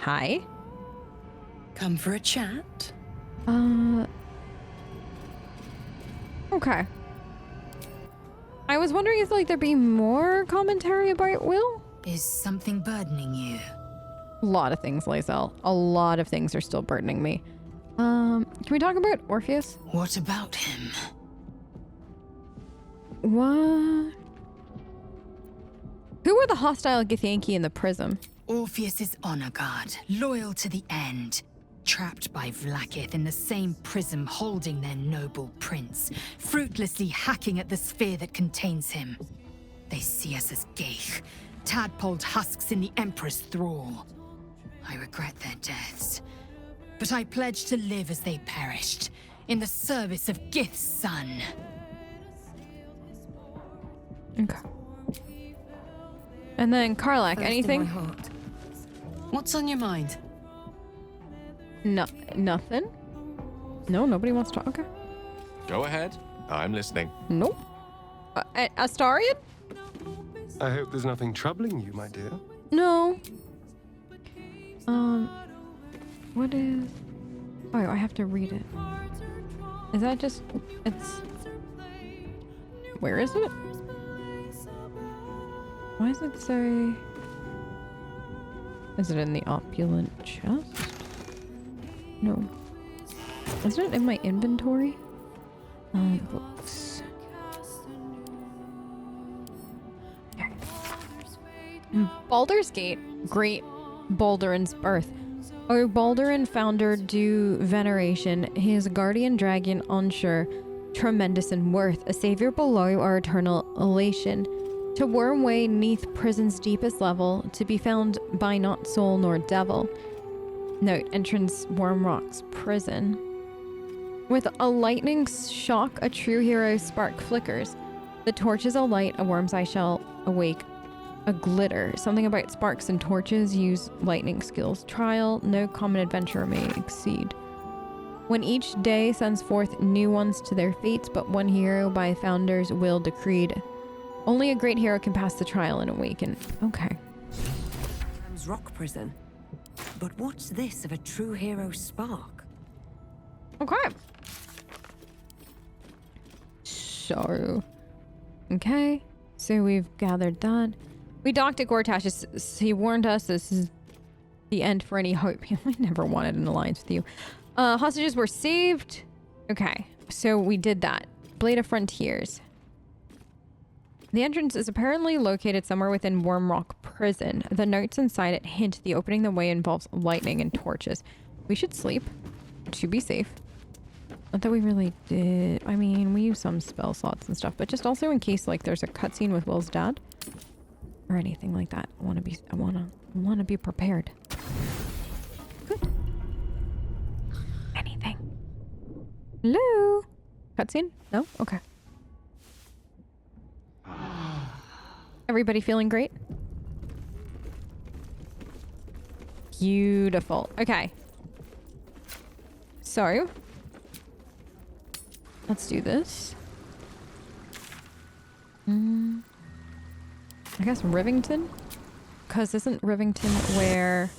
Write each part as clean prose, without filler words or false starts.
Hi. Come for a chat? Okay. I was wondering if, like, there'd be more commentary about Will? Is something burdening you? A lot of things, Lae'zel. A lot of things are still burdening me. Can we talk about Orpheus? What about him? What? Who were the hostile Githyanki in the prism? Orpheus is honor guard, loyal to the end. Trapped by Vlaakith in the same prism holding their noble prince, fruitlessly hacking at the sphere that contains him. They see us as geich, tadpoled husks in the Emperor's thrall. I regret their deaths, but I pledge to live as they perished, in the service of Gith's son. Okay. And then Karlach, First anything? in my heart. What's on your mind? No, nothing. No, nobody wants to talk. Okay. Go ahead. I'm listening. Nope. Astarion? I hope there's nothing troubling you, my dear. No. What is... Oh, I have to read it. Is that just... It's... Where is it? Why does it say... Is it in the opulent chest? No. Isn't it in my inventory? Books. Okay. Baldur's Gate. Great Baldurin's birth. O Baldurin founder do veneration, his guardian dragon unsure, tremendous in worth, a savior below our eternal elation. To worm way neath prison's deepest level, to be found by not soul nor devil. Note, entrance Wyrm Rock's prison. With a lightning shock, a true hero's spark flickers. The torches alight, a worm's eye shall awake. A glitter. Something about sparks and torches use lightning skills. Trial, no common adventurer may exceed. When each day sends forth new ones to their fates, but one hero by founder's will decreed. Only a great hero can pass the trial and awaken. Okay. Rock prison. But what's this of a true hero spark? Okay. So, okay. So we've gathered that. We docked at Gortash. He warned us this is the end for any hope. I never wanted an alliance with you. Hostages were saved. Okay. So we did that. Blade of Frontiers. The entrance is apparently located somewhere within Wyrm Rock Prison. The notes inside it hint the opening the way involves lightning and torches. We should sleep to be safe. Not that we really did. I mean, we use some spell slots and stuff, but just also in case like there's a cutscene with Will's dad or anything like that. I want to be prepared. Good. Anything? Hello? Cutscene? No? Okay. Everybody feeling great? Beautiful. Okay. So, let's do this. I guess Rivington? Because isn't Rivington where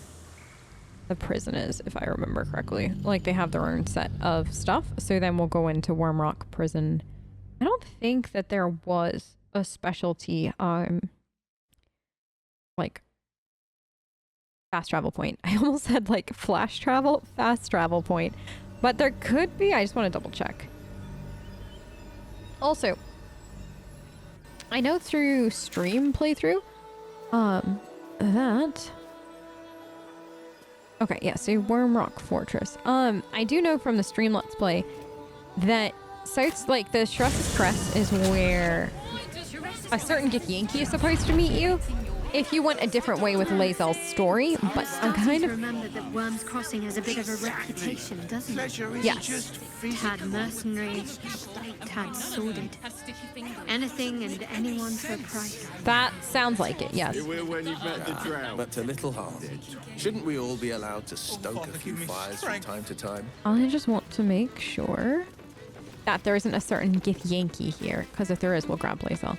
the prison is, if I remember correctly? Like, they have their own set of stuff. So then we'll go into Wyrm Rock Prison. I don't think that there was a specialty like fast travel point. I almost said like flash travel, fast travel point, but there could be. I just want to double check. Also, I know through stream playthrough that okay, yeah, so Wyrm Rock Fortress. I do know from the stream let's play that South's like the Shuressa's Crest is where a certain Githyanki is supposed to meet you if you went a different way with Lae'zel's story, but I'm kind of... remember that Wyrm's Crossing has a bit of a reputation, doesn't it? Yes. Tad mercenary, tad sordid. Anything and anyone for a price. That sounds like it, yes. You will when you've met the Drow. But a little hearted. Shouldn't we all be allowed to stoke a few fires from time to time? I just want to make sure that there isn't a certain Githyanki here, because if there is, we'll grab Lae'zel.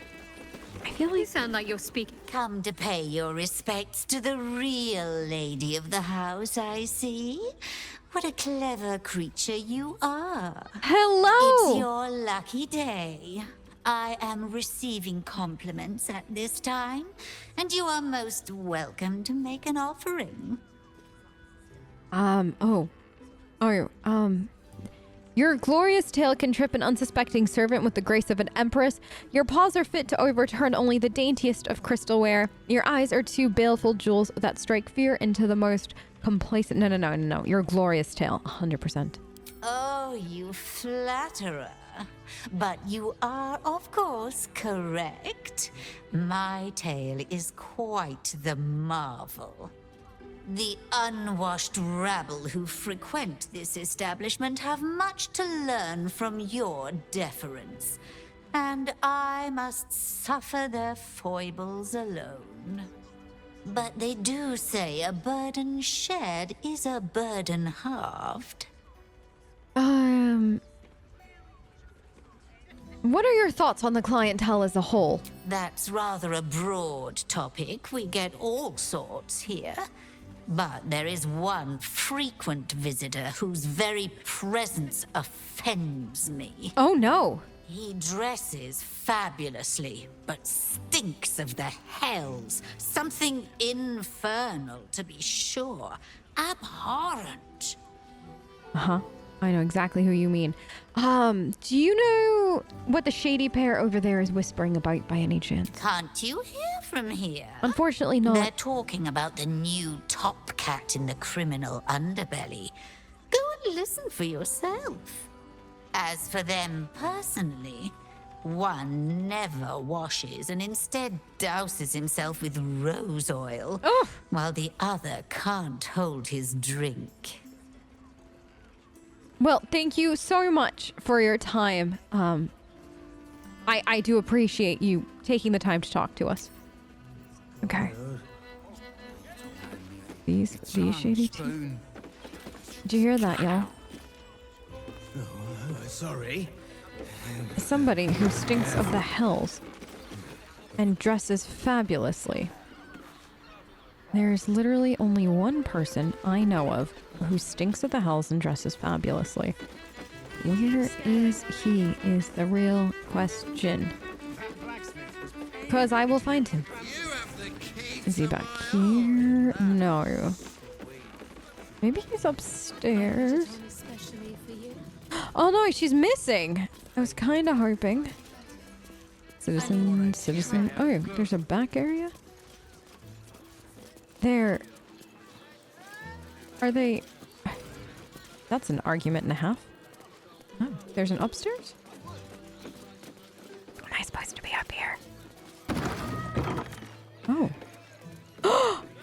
I feel You like sound like you're speaking. Come to pay your respects to the real lady of the house, I see. What a clever creature you are. It's hello. your lucky day. I am receiving compliments at this time, and you are most welcome to make an offering. Your glorious tale can trip an unsuspecting servant with the grace of an empress. Your paws are fit to overturn only the daintiest of crystalware. Your eyes are two baleful jewels that strike fear into the most complacent. No. Your glorious tale, 100%. Oh, you flatterer. But you are, of course, correct. My tale is quite the marvel. The unwashed rabble who frequent this establishment have much to learn from your deference, and I must suffer their foibles alone. But they do say a burden shared is a burden halved. What are your thoughts on the clientele as a whole? That's rather a broad topic. We get all sorts here. But there is one frequent visitor whose very presence offends me. Oh no. He dresses fabulously, but stinks of the hells. Something infernal, to be sure. Abhorrent. Uh-huh. I know exactly who you mean. Do you know what the shady pair over there is whispering about by any chance? Can't you hear from here? Unfortunately not. They're talking about the new top cat in the criminal underbelly. Go and listen for yourself. As for them personally, one never washes and instead douses himself with rose oil, while the other can't hold his drink. Well, thank you so much for your time. I do appreciate you taking the time to talk to us. Okay. These shady two. Did you hear that, y'all? Sorry. Somebody who stinks of the hells and dresses fabulously. There's literally only one person I know of who stinks of the hells and dresses fabulously. Where is he is the real question. Because I will find him. Is he back here? No. Maybe he's upstairs. Oh no, she's missing. I was kind of hoping. Citizen. Oh, there's a back area? There. Are they... That's an argument and a half. Oh, there's an upstairs? Am I supposed to be up here? Oh.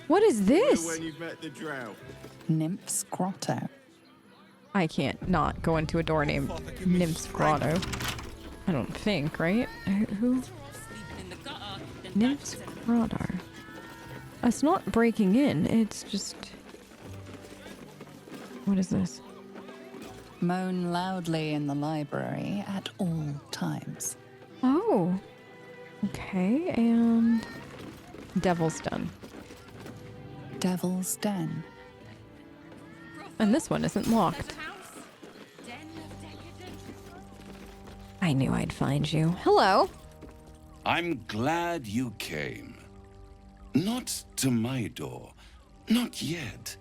What is this? When you've met the Drow. Nymph's Grotto. I can't not go into a door named Nymph's Grotto. I don't think, right? Who? Nymph's Grotto. It's not breaking in, it's just... What is this? Moan loudly in the library at all times. Oh. Okay, and... Devil's Den. Devil's Den. And this one isn't locked. I knew I'd find you. Hello. I'm glad you came. Not to my door, not yet,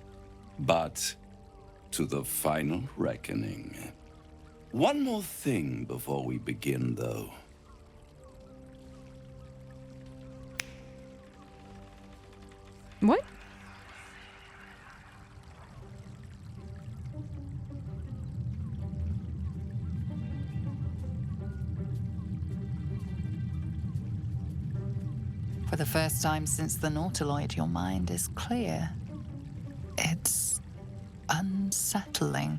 but to the final reckoning. One more thing before we begin, though. What? For the first time since the Nautiloid, your mind is clear. It's unsettling.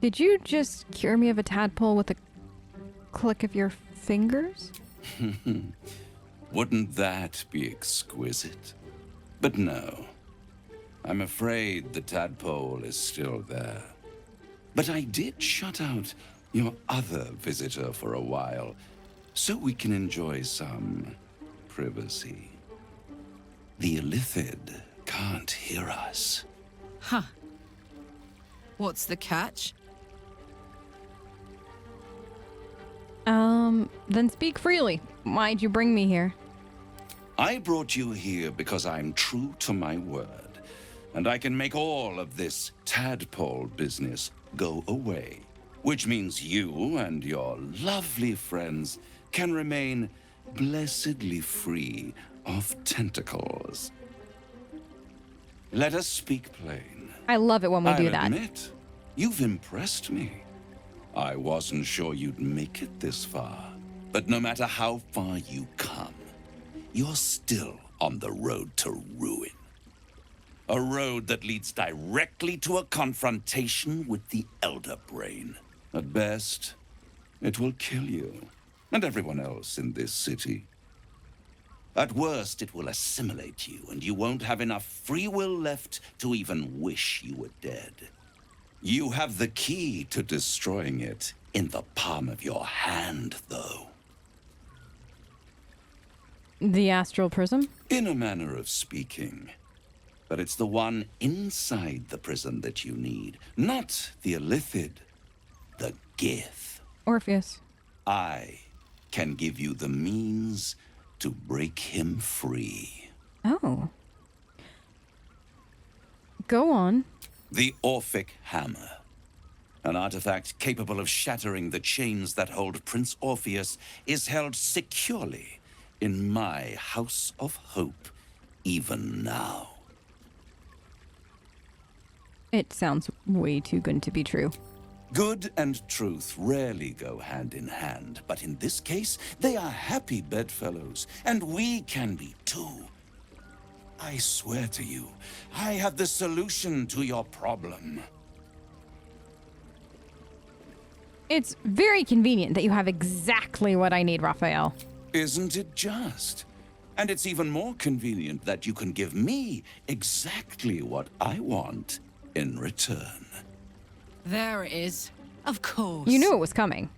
Did you just cure me of a tadpole with a click of your fingers? Wouldn't that be exquisite? But no. I'm afraid the tadpole is still there. But I did shut out your other visitor for a while. so we can enjoy some privacy. The Illithid can't hear us. Huh. What's the catch? Then speak freely. Why'd you bring me here? I brought you here because I'm true to my word, and I can make all of this tadpole business go away, which means you and your lovely friends can remain blessedly free of tentacles. Let us speak plain. I love it when we do I'll that. admit, you've impressed me. I wasn't sure you'd make it this far, but no matter how far you come, you're still on the road to ruin. A road that leads directly to a confrontation with the Elder Brain. At best, it will kill you and everyone else in this city. At worst, it will assimilate you, and you won't have enough free will left to even wish you were dead. You have the key to destroying it in the palm of your hand, though. The astral prism? In a manner of speaking. But it's the one inside the prison that you need, not the Illithid, the Gith. Orpheus. I can give you the means to break him free. Oh. Go on. The Orphic Hammer. An artifact capable of shattering the chains that hold Prince Orpheus is held securely in my House of Hope, even now. It sounds way too good to be true. Good and truth rarely go hand in hand, but in this case, they are happy bedfellows, and we can be too. I swear to you, I have the solution to your problem. It's very convenient that you have exactly what I need, Raphael. Isn't it just? And it's even more convenient that you can give me exactly what I want in return. There it is. Of course. You knew it was coming.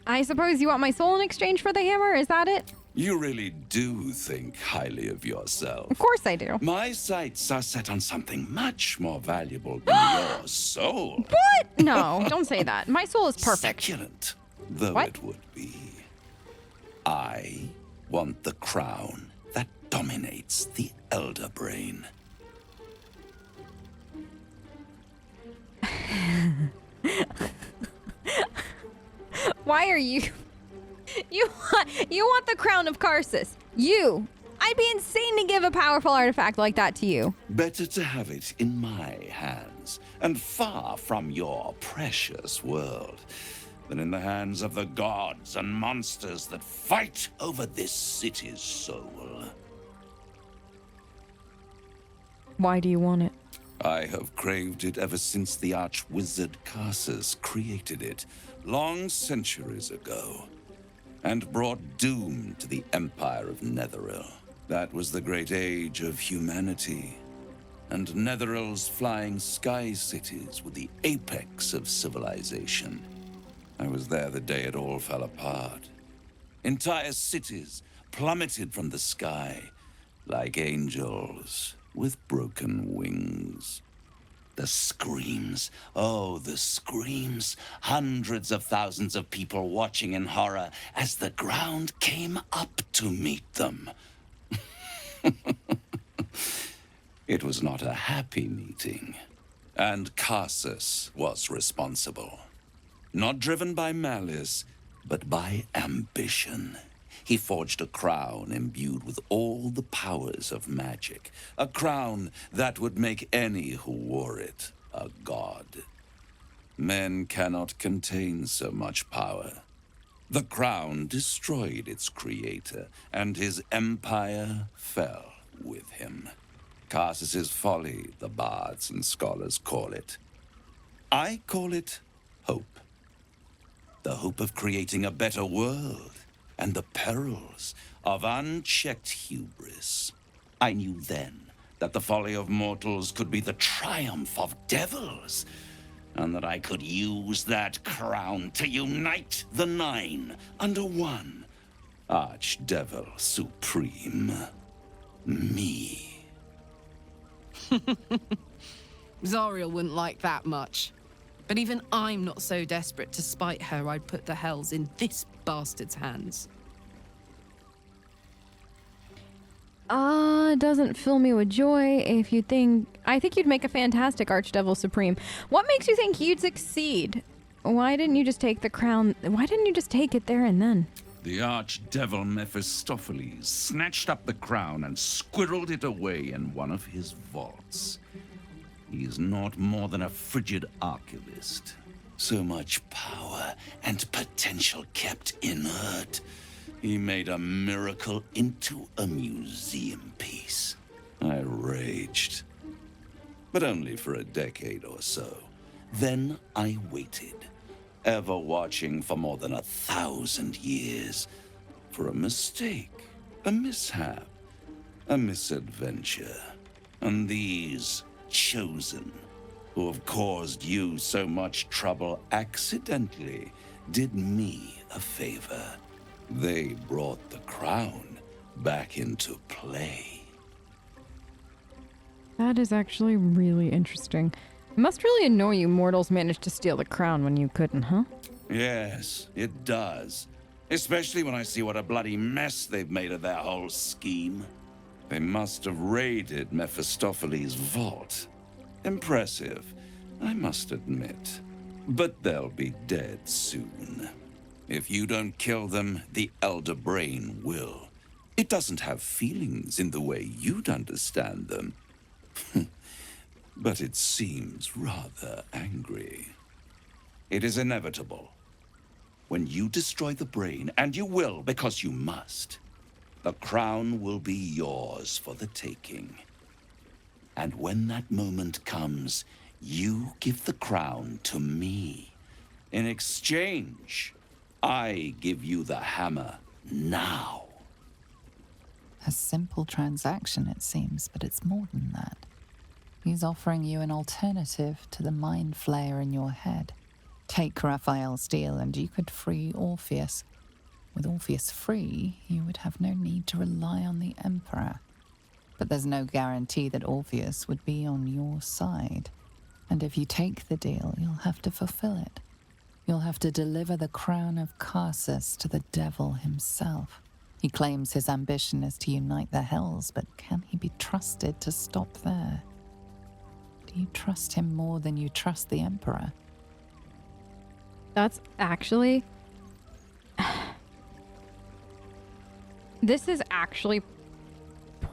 I suppose you want my soul in exchange for the hammer? Is that it? You really do think highly of yourself. Of course I do. My sights are set on something much more valuable than your soul. What? No, don't say that. My soul is perfect. Succulent, though What? it would be. I want the crown that dominates the Elder Brain. Why are you... You want the crown of Karsus. You. I'd be insane to give a powerful artifact like that to you. Better to have it in my hands, and far from your precious world, than in the hands of the gods and monsters that fight over this city's soul. Why do you want it? I have craved it ever since the arch-wizard Karsus created it, long centuries ago, and brought doom to the Empire of Netheril. That was the great age of humanity, and Netheril's flying sky cities were the apex of civilization. I was there the day it all fell apart. Entire cities plummeted from the sky like angels with broken wings. The screams, oh, the screams. Hundreds of thousands of people watching in horror as the ground came up to meet them. It was not a happy meeting, and Karsus was responsible. Not driven by malice, but by ambition. He forged a crown imbued with all the powers of magic. A crown that would make any who wore it a god. Men cannot contain so much power. The crown destroyed its creator, and his empire fell with him. Karsus's folly, the bards and scholars call it. I call it hope. The hope of creating a better world, and the perils of unchecked hubris. I knew then that the folly of mortals could be the triumph of devils, and that I could use that crown to unite the Nine under one Archdevil Supreme. Me. Zariel wouldn't like that much. But even I'm not so desperate to spite her I'd put the hells in this bastard's hands. Doesn't fill me with joy if you think... I think you'd make a fantastic Archdevil Supreme. What makes you think you'd succeed? Why didn't you just take the crown? Why didn't you just take it there and then? The Archdevil Mephistopheles snatched up the crown and squirreled it away in one of his vaults. He is not more than a frigid archivist. So much power and potential kept inert. He made a miracle into a museum piece. I raged. But only for a decade or so. Then I waited, ever watching for more than 1,000 years. For a mistake, a mishap, a misadventure. And these chosen, who have caused you so much trouble accidentally, did me a favor. They brought the crown back into play. That is actually really interesting. It must really annoy you mortals managed to steal the crown when you couldn't, huh? Yes, it does. Especially when I see what a bloody mess they've made of their whole scheme. They must have raided Mephistopheles' vault. Impressive, I must admit. But they'll be dead soon. If you don't kill them, the Elder Brain will. It doesn't have feelings in the way you'd understand them. But it seems rather angry. It is inevitable. When you destroy the brain, and you will because you must, the crown will be yours for the taking. And when that moment comes, you give the crown to me. In exchange, I give you the hammer now. A simple transaction, it seems, but it's more than that. He's offering you an alternative to the mind flayer in your head. Take Raphael's deal and you could free Orpheus. With Orpheus free, you would have no need to rely on the Emperor. But there's no guarantee that Orpheus would be on your side. And if you take the deal, you'll have to fulfill it. You'll have to deliver the crown of Karsus to the devil himself. He claims his ambition is to unite the hells, but can he be trusted to stop there? Do you trust him more than you trust the Emperor? That's actually... This is actually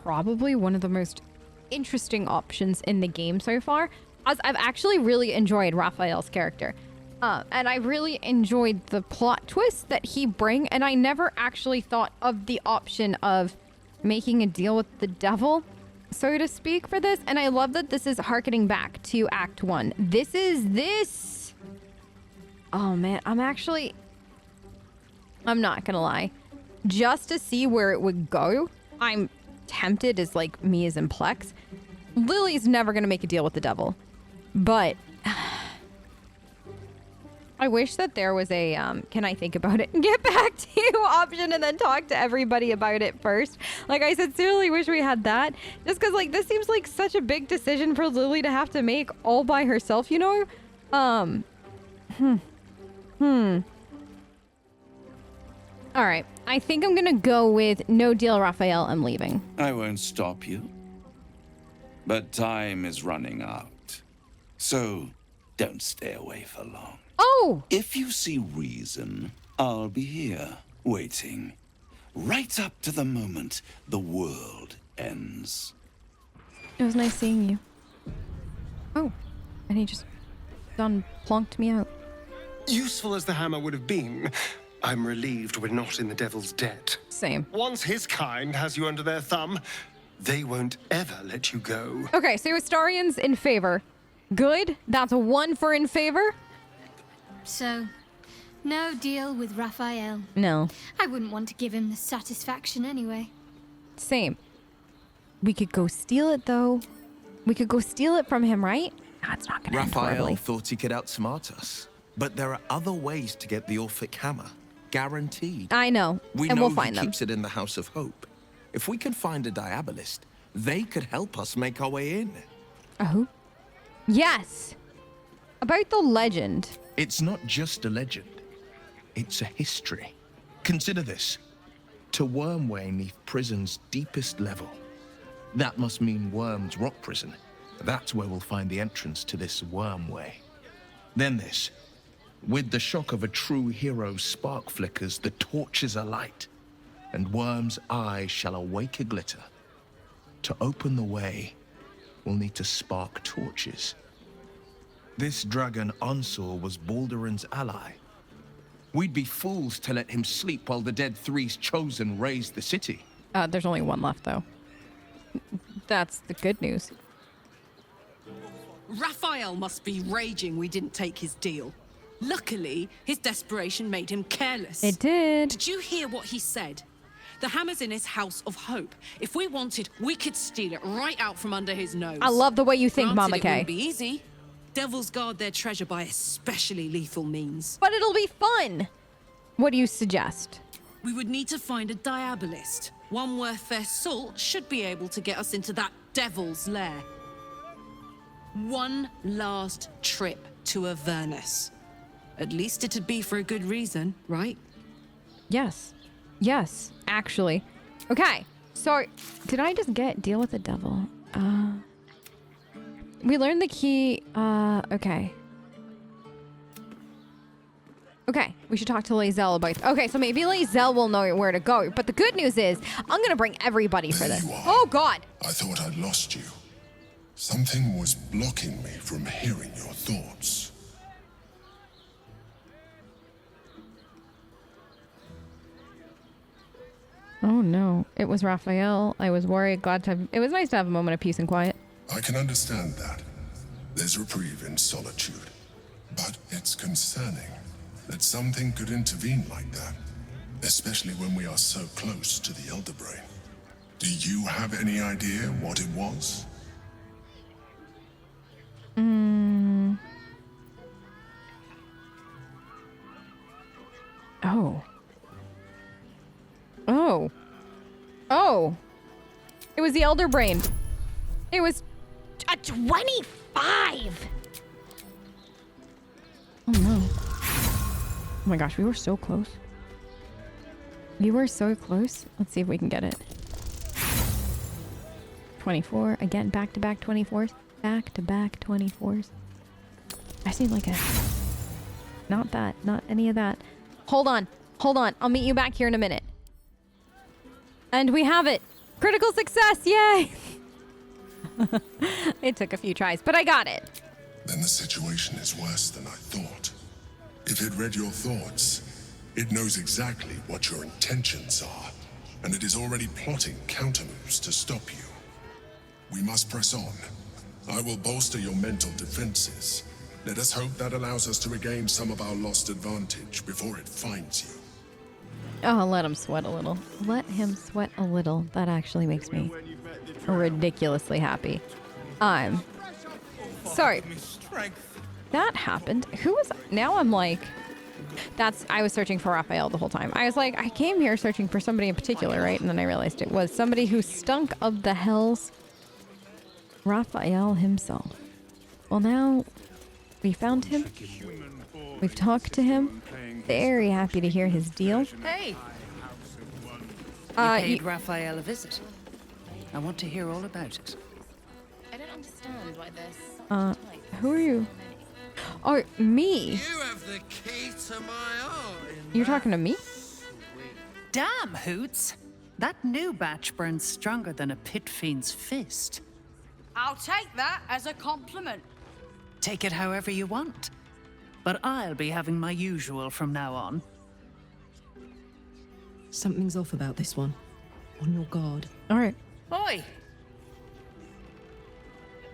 probably one of the most interesting options in the game so far. As I've actually really enjoyed Raphael's character. And I really enjoyed the plot twist that he brings. And I never actually thought of the option of making a deal with the devil, so to speak, for this. And I love that this is harkening back to Act 1. This. Oh man, I'm not gonna lie. Just to see where it would go, I'm tempted as like me as in Plex. Lily's never gonna make a deal with the devil. But I wish that there was a, can I think about it and get back to you option and then talk to everybody about it first. Like, I sincerely wish we had that. Just because, like, this seems like such a big decision for Lily to have to make all by herself, you know? All right. I think I'm going to go with no deal, Raphael. I'm leaving. I won't stop you. But time is running out. So, don't stay away for long. Oh! If you see reason, I'll be here, waiting. Right up to the moment the world ends. It was nice seeing you. Oh. And he just done plonked me out. Useful as the hammer would have been, I'm relieved we're not in the devil's debt. Same. Once his kind has you under their thumb, they won't ever let you go. Okay, so Astarian's in favor. Good. That's a 1 for in favor. So, no deal with Raphael. No. I wouldn't want to give him the satisfaction anyway. Same. We could go steal it, though. We could go steal it from him, right? That's not gonna end horribly. Raphael thought he could outsmart us. But there are other ways to get the Orphic hammer. Guaranteed. I know, We and know we'll find he them. keeps it in the House of Hope. If we can find a Diabolist, they could help us make our way in. A who? Yes. About the legend. It's not just a legend. It's a history. Consider this. To Wyrmway 'neath prison's deepest level. That must mean Wyrm's rock prison. That's where we'll find the entrance to this Wyrmway. Then this. With the shock of a true hero's spark flickers, the torches are light, and Wyrm's eye shall awake a glitter. To open the way, we'll need to spark torches. This dragon Onsor was Baldurin's ally. We'd be fools to let him sleep while the Dead Three's chosen raised the city. There's only one left, though. That's the good news. Raphael must be raging we didn't take his deal. Luckily, his desperation made him careless. It did. Did you hear what he said? The hammer's in his House of Hope. If we wanted, we could steal it right out from under his nose. I love the way you think, Granted, Mama it Kay. wouldn't be easy. Devils guard their treasure by especially lethal means. But it'll be fun. What do you suggest? We would need to find a Diabolist. One worth their salt should be able to get us into that devil's lair. One last trip to Avernus. At least it'd be for a good reason, right? Yes. Yes, actually. Okay, so did I just deal with the devil? We learned the key, okay. Okay, we should talk to Lae'zel about, okay, so maybe Lae'zel will know where to go, but the good news is, I'm gonna bring everybody for this. Oh God! I thought I'd lost you. Something was blocking me from hearing your thoughts. Oh no, it was Raphael. I was worried, glad to have, it was nice to have a moment of peace and quiet. I can understand that. There's reprieve in solitude. But it's concerning that something could intervene like that, especially when we are so close to the Elder Brain. Do you have any idea what it was? Oh. Oh. Oh. It was the Elder Brain. It was a 25. Oh no. Oh my gosh, we were so close. We were so close. Let's see if we can get it. 24. Again, back-to-back 24s. Back-to-back 24s. I seem like a... Not that. Not any of that. Hold on. Hold on. I'll meet you back here in a minute. And we have it. Critical success. Yay. It took a few tries, but I got it. Then the situation is worse than I thought. If it read your thoughts, it knows exactly what your intentions are, and it is already plotting countermoves to stop you. We must press on. I will bolster your mental defenses. Let us hope that allows us to regain some of our lost advantage before it finds you. Oh, let him sweat a little. Let him sweat a little. That actually makes me ridiculously happy. Sorry. That happened. Who was... Now I'm like... I was searching for Raphael the whole time. I was like, I came here searching for somebody in particular, right? And then I realized it was somebody who stunk of the hells. Raphael himself. Well, now we found him. We've talked to him. Very happy to hear his deal. Hey! You paid Raphael a visit. I want to hear all about it. I don't understand why this. Who are you? Oh, me. You have the key to my heart. You're talking to me? Damn, Hoots! That new batch burns stronger than a pit fiend's fist. I'll take that as a compliment. Take it however you want. But I'll be having my usual from now on. Something's off about this one. On your guard. All right. Oi!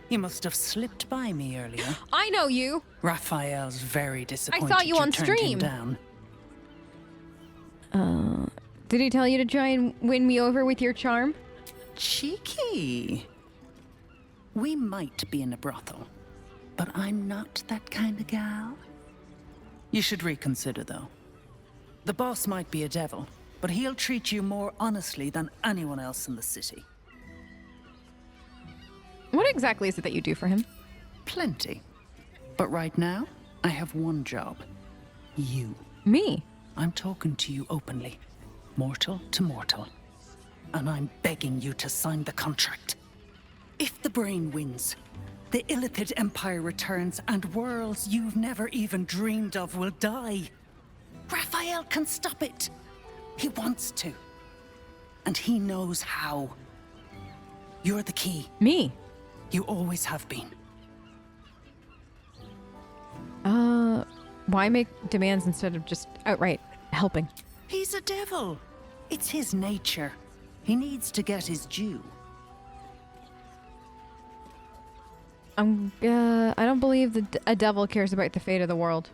You must have slipped by me earlier. I know you. Raphael's very disappointed. I saw you on turned him stream. Down. Did he tell you to try and win me over with your charm? Cheeky. We might be in a brothel, but I'm not that kind of gal. You should reconsider, though. The boss might be a devil, but he'll treat you more honestly than anyone else in the city. What exactly is it that you do for him? Plenty. But right now, I have one job. You. Me? I'm talking to you openly. Mortal to mortal. And I'm begging you to sign the contract. If the brain wins, the Illithid Empire returns and worlds you've never even dreamed of will die. Raphael can stop it. He wants to. And he knows how. You're the key. Me? You always have been. Why make demands instead of just outright helping? He's a devil. It's his nature. He needs to get his due. I don't believe that a devil cares about the fate of the world.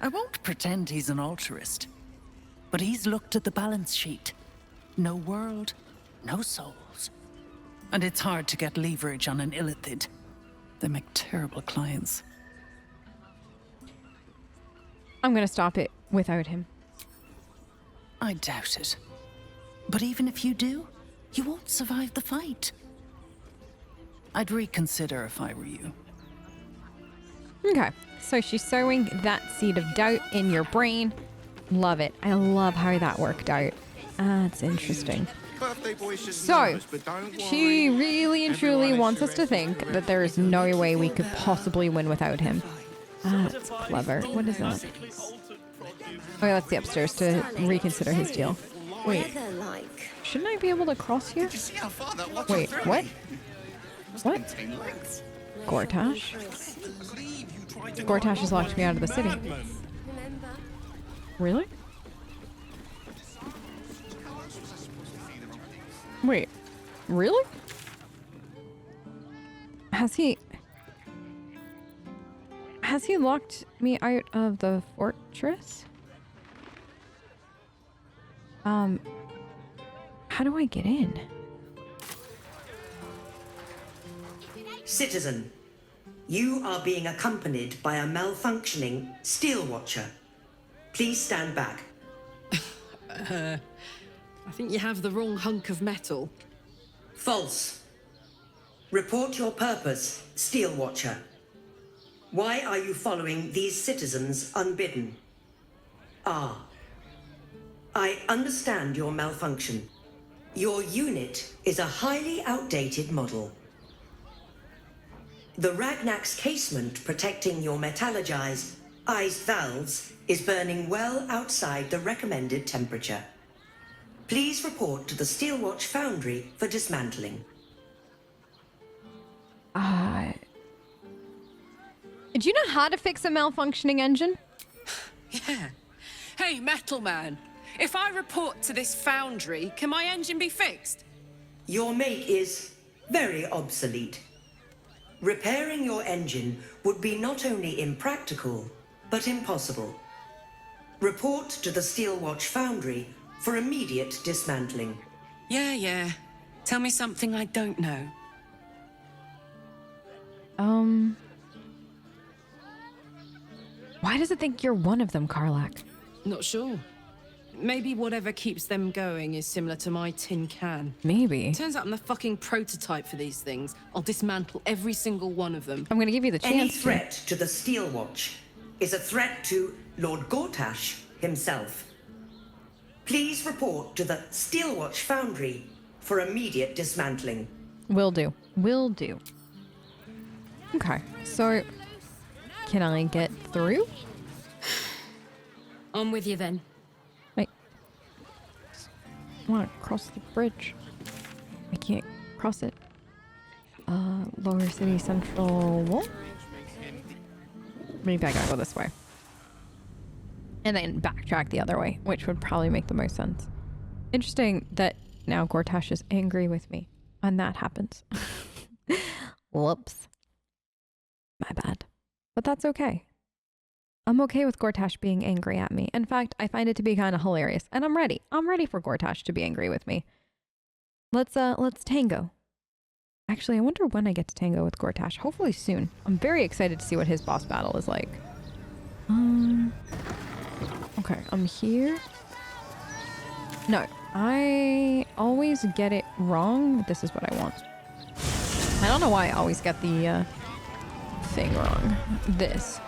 I won't pretend he's an altruist, but he's looked at the balance sheet. No world, no souls. And it's hard to get leverage on an Illithid. They make terrible clients. I'm gonna stop it without him. I doubt it. But even if you do, you won't survive the fight. I'd reconsider if I were you. Okay, so she's sowing that seed of doubt in your brain. Love it. I love how that worked out. That's interesting. So, she really and truly wants us to think that there is no way we could possibly win without him. That's clever. What is that? Oh, yeah, that's the upstairs to reconsider his deal. Wait, shouldn't I be able to cross here? Wait, what? What? Gortash? Gortash has locked me out of the city. Really? Wait, really? Has he locked me out of the fortress? How do I get in? Citizen, you are being accompanied by a malfunctioning steel watcher. Please stand back. I think you have the wrong hunk of metal. False. Report your purpose, steel watcher. Why are you following these citizens unbidden? I understand your malfunction. Your unit is a highly outdated model. The Ragnak's casement protecting your metallurgized iced valves is burning well outside the recommended temperature. Please report to the Steelwatch Foundry for dismantling. Do you know how to fix a malfunctioning engine? Yeah. Hey, Metal Man. If I report to this foundry, can my engine be fixed? Your make is very obsolete. Repairing your engine would be not only impractical, but impossible. Report to the Steelwatch Foundry for immediate dismantling. Yeah. Tell me something I don't know. Why does it think you're one of them, Karlak? Not sure. Maybe whatever keeps them going is similar to my tin can. Maybe. Turns out I'm the fucking prototype for these things. I'll dismantle every single one of them. I'm gonna give you the chance. Any threat to the Steelwatch is a threat to Lord Gortash himself. Please report to the Steelwatch Foundry for immediate dismantling. Will do. Will do. Okay, so can I get through? I'm with you then. Wait. I want to cross the bridge. I can't cross it. Lower City Central Wall? Maybe I gotta go this way. And then backtrack the other way, which would probably make the most sense. Interesting that now Gortash is angry with me. And that happens. Whoops. My bad. But that's okay. I'm okay with Gortash being angry at me. In fact, I find it to be kind of hilarious. And I'm ready. I'm ready for Gortash to be angry with me. Let's tango. Actually, I wonder when I get to tango with Gortash. Hopefully soon. I'm very excited to see what his boss battle is like. Okay, I'm here. No, I always get it wrong. This is what I want. I don't know why I always get the thing wrong. This.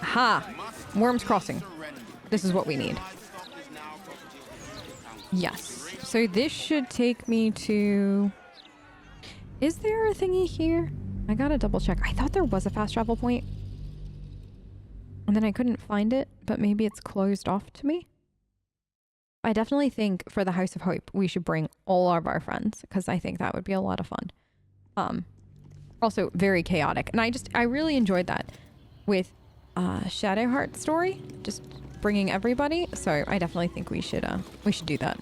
Ha! Wyrm's Crossing. This is what we need. Yes. So this should take me to... Is there a thingy here? I gotta double check. I thought there was a fast travel point. And then I couldn't find it, but maybe it's closed off to me. I definitely think for the House of Hope, we should bring all of our friends, because I think that would be a lot of fun. Also very chaotic. And I really enjoyed that with Shadowheart's story, just bringing everybody. So I definitely think we should do that.